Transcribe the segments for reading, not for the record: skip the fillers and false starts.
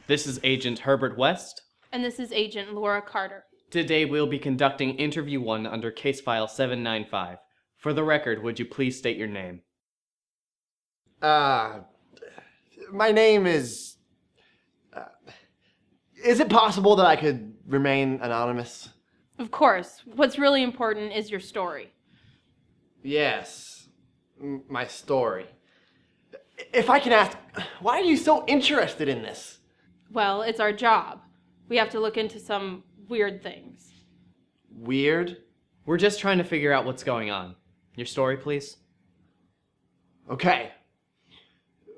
This is Agent Herbert West. And this is Agent Laura Carter. Today we'll be conducting Interview 1 under Case File 795. For the record, would you please state your name? My name is... is it possible that I could remain anonymous? Of course. What's really important is your story. Yes, my story. If I can ask, why are you so interested in this? Well, it's our job. We have to look into some weird things. Weird? We're just trying to figure out what's going on. Your story, please? Okay.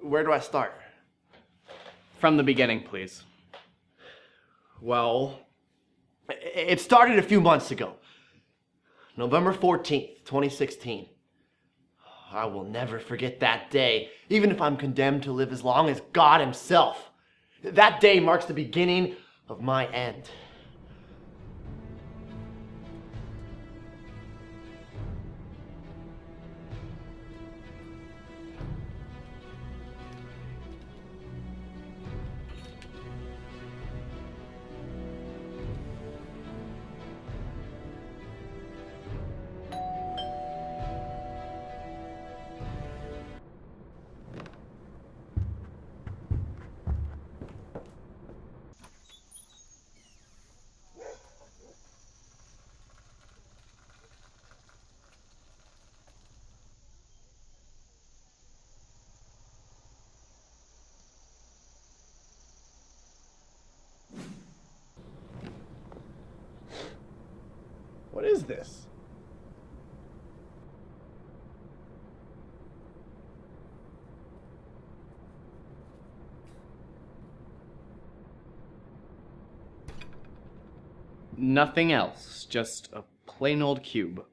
Where do I start? From the beginning, please. Well, it started a few months ago. November 14th, 2016. I will never forget that day, even if I'm condemned to live as long as God himself. That day marks the beginning of my end. What is this? Nothing else, just a plain old cube.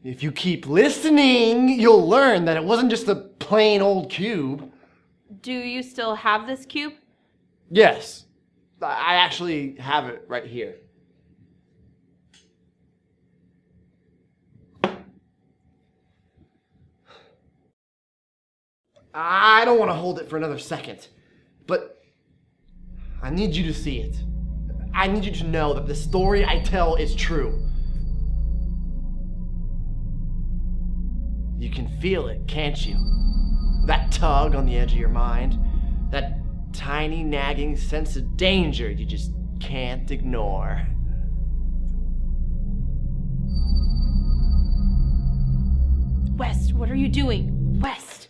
If you keep listening, you'll learn that it wasn't just a plain old cube. Do you still have this cube? Yes, I actually have it right here. I don't want to hold it for another second, but I need you to see it. I need you to know that the story I tell is true. You can feel it, can't you? That tug on the edge of your mind, that tiny nagging sense of danger you just can't ignore. West, what are you doing? West!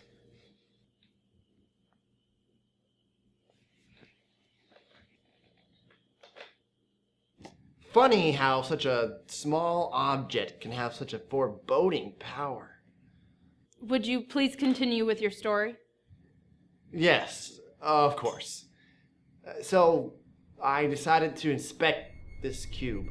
Funny how such a small object can have such a foreboding power. Would you please continue with your story? Yes, of course. So, I decided to inspect this cube.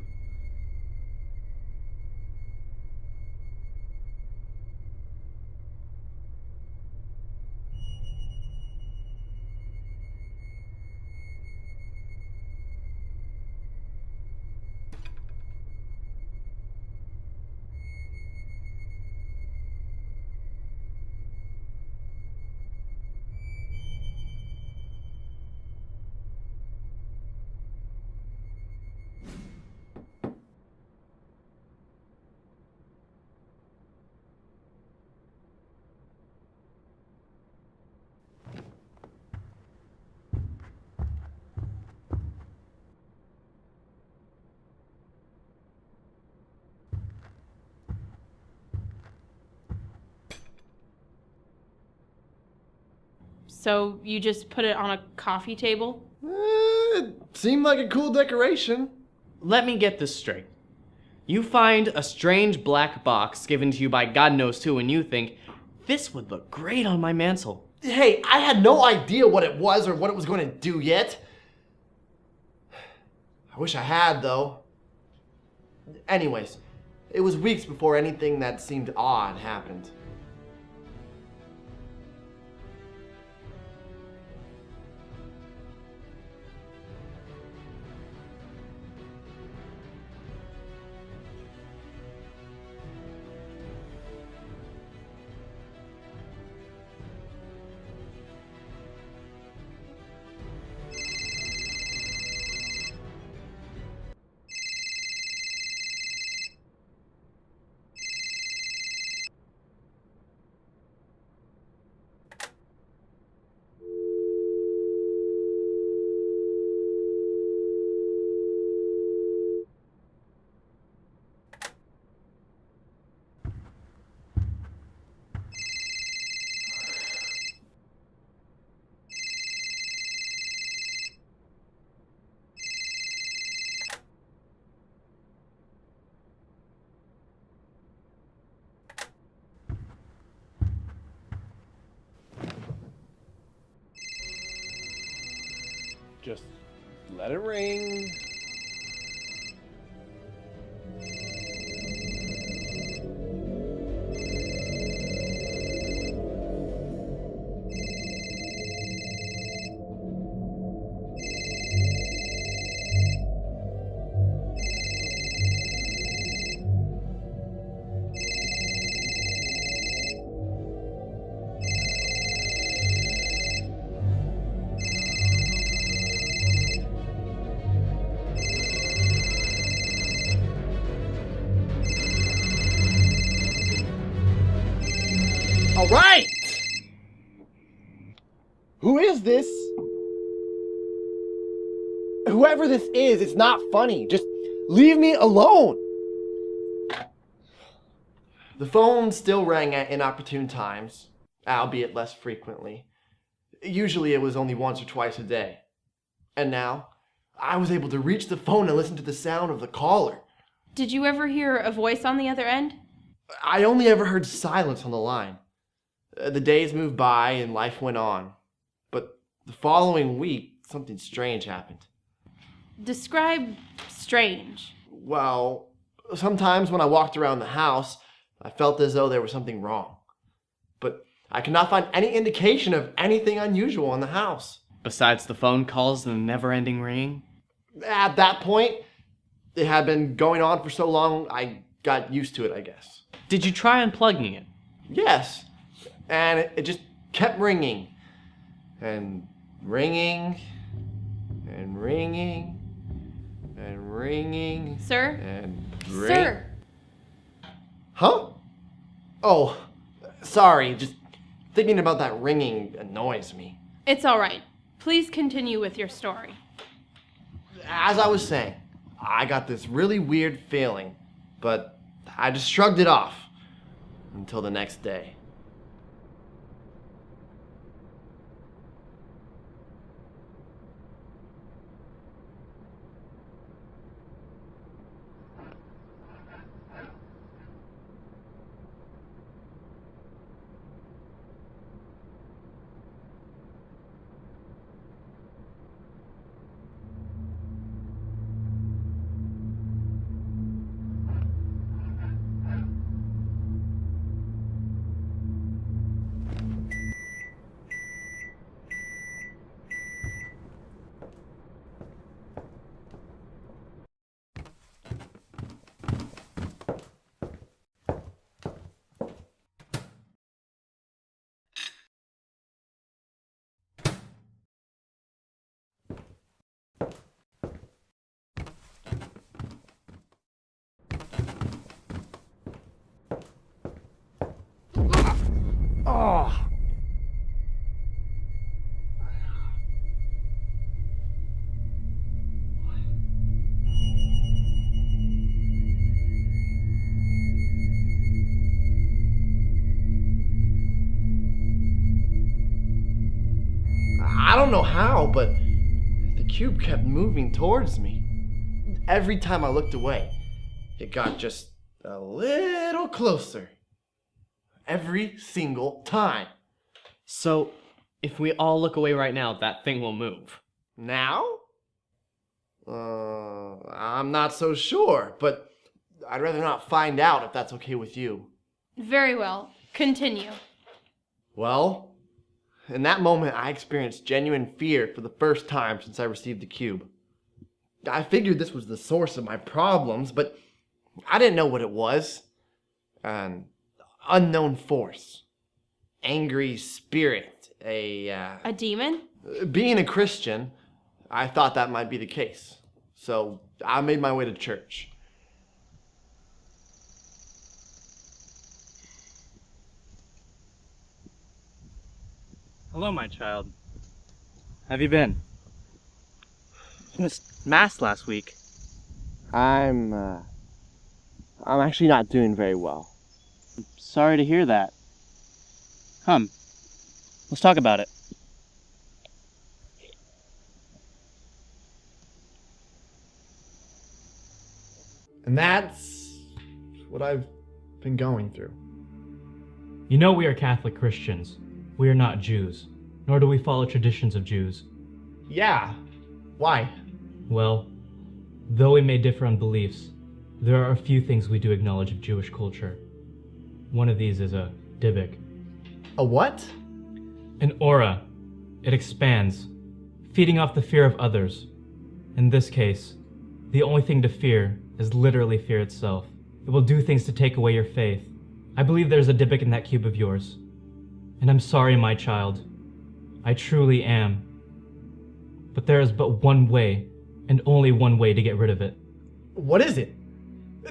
So you just put it on a coffee table? It seemed like a cool decoration. Let me get this straight. You find a strange black box given to you by God knows who, and you think, this would look great on my mantle. Hey, I had no idea what it was or what it was going to do yet. I wish I had, though. Anyways, it was weeks before anything that seemed odd happened. Just let it ring. All right! Who is this? Whoever this is, it's not funny. Just leave me alone. The phone still rang at inopportune times, albeit less frequently. Usually it was only once or twice a day. And now, I was able to reach the phone and listen to the sound of the caller. Did you ever hear a voice on the other end? I only ever heard silence on the line. The days moved by and life went on. But the following week, something strange happened. Describe strange. Well, sometimes when I walked around the house, I felt as though there was something wrong. But I could not find any indication of anything unusual in the house. Besides the phone calls and the never-ending ringing? At that point, it had been going on for so long, I got used to it, I guess. Did you try unplugging it? Yes. And it just kept ringing. And ringing. And ringing. And ringing. Sir? And Sir! Huh? Oh, sorry. Just thinking about that ringing annoys me. It's all right. Please continue with your story. As I was saying, I got this really weird feeling, but I just shrugged it off until the next day. Oh. I don't know how, but the cube kept moving towards me. Every time I looked away, it got just a little closer. Every single time. So, if we all look away right now, that thing will move. Now? I'm not so sure, but I'd rather not find out if that's okay with you. Very well. Continue. Well, in that moment, I experienced genuine fear for the first time since I received the cube. I figured this was the source of my problems, but I didn't know what it was. An unknown force. Angry spirit. A demon? Being a Christian, I thought that might be the case. So I made my way to church. Hello, my child. Have you been? Missed Mass last week. I'm actually not doing very well. Sorry to hear that. Come, let's talk about it. And that's what I've been going through. You know we are Catholic Christians. We are not Jews, nor do we follow traditions of Jews. Yeah, Why? Well, though we may differ on beliefs, there are a few things we do acknowledge of Jewish culture. One of these is a dybbuk. A what? An aura. It expands, feeding off the fear of others. In this case, the only thing to fear is literally fear itself. It will do things to take away your faith. I believe there's a dybbuk in that cube of yours. And I'm sorry, my child. I truly am. But there is but one way, and only one way to get rid of it. What is it?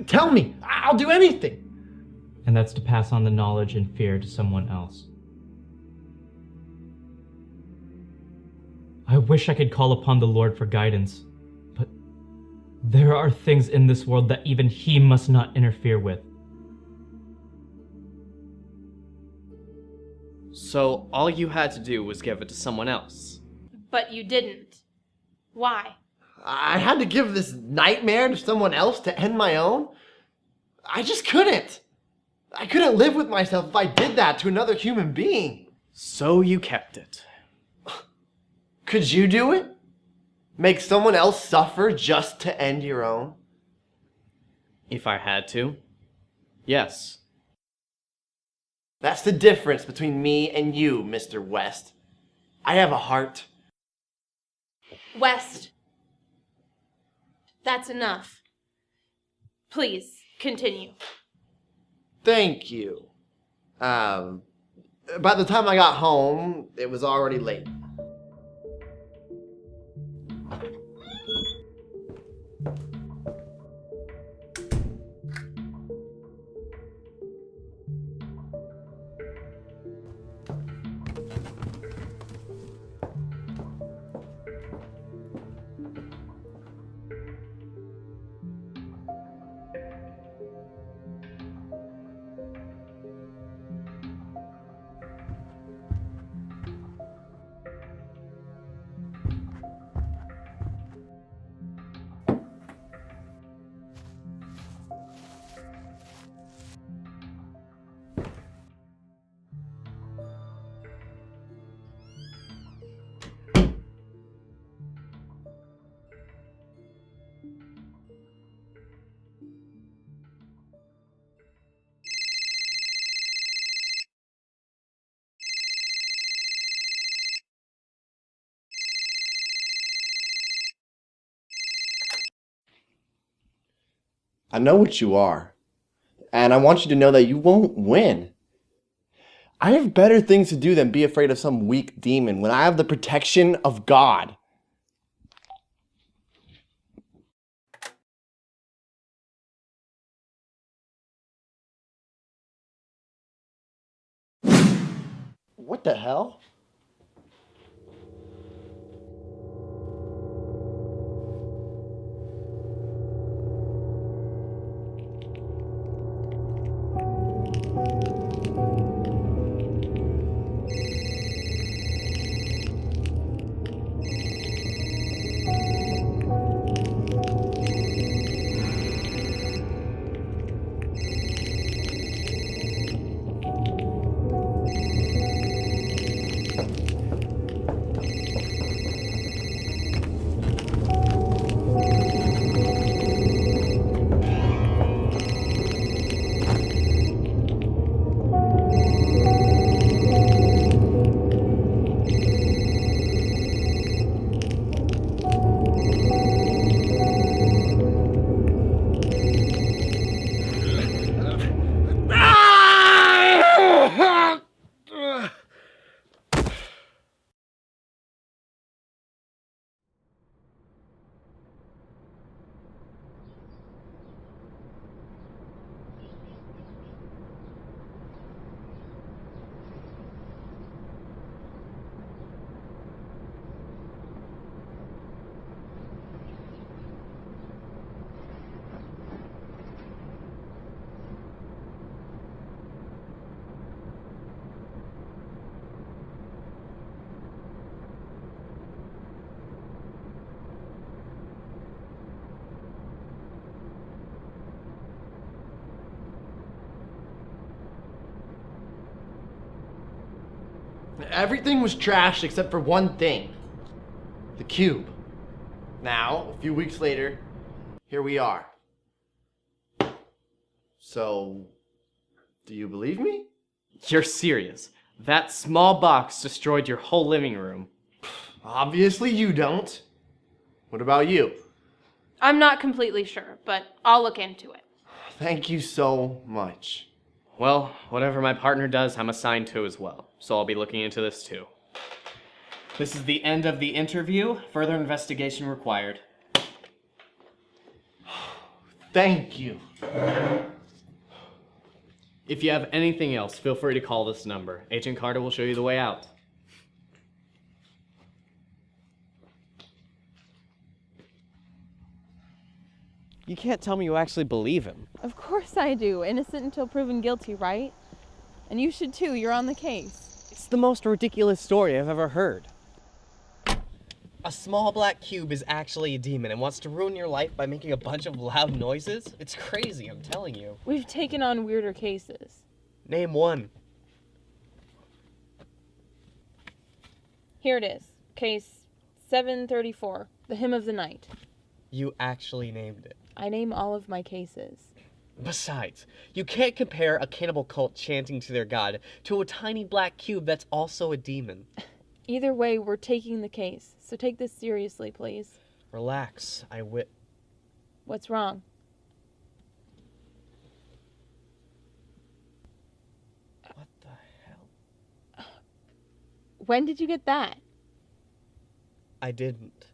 Tell me. I'll do anything. And that's to pass on the knowledge and fear to someone else. I wish I could call upon the Lord for guidance, but there are things in this world that even He must not interfere with. So all you had to do was give it to someone else. But you didn't. Why? I had to give this nightmare to someone else to end my own? I just couldn't. I couldn't live with myself if I did that to another human being. So you kept it. Could you do it? Make someone else suffer just to end your own? If I had to, yes. That's the difference between me and you, Mr. West. I have a heart. West. That's enough. Please, continue. Thank you. By the time I got home, it was already late. I know what you are, and I want you to know that you won't win. I have better things to do than be afraid of some weak demon when I have the protection of God. What the hell? Everything was trashed except for one thing. The cube. Now, a few weeks later, here we are. So, do you believe me? You're serious. That small box destroyed your whole living room. Obviously you don't. What about you? I'm not completely sure, but I'll look into it. Thank you so much. Well, whatever my partner does, I'm assigned to as well. So I'll be looking into this too. This is the end of the interview. Further investigation required. Thank you. If you have anything else, feel free to call this number. Agent Carter will show you the way out. You can't tell me you actually believe him. Of course I do. Innocent until proven guilty, right? And you should too. You're on the case. It's the most ridiculous story I've ever heard. A small black cube is actually a demon and wants to ruin your life by making a bunch of loud noises? It's crazy, I'm telling you. We've taken on weirder cases. Name one. Here it is. Case 734, The Hymn of the Night. You actually named it. I name all of my cases. Besides, you can't compare a cannibal cult chanting to their god to a tiny black cube that's also a demon. Either way, we're taking the case, so take this seriously, please. Relax, What's wrong? What the hell? When did you get that? I didn't.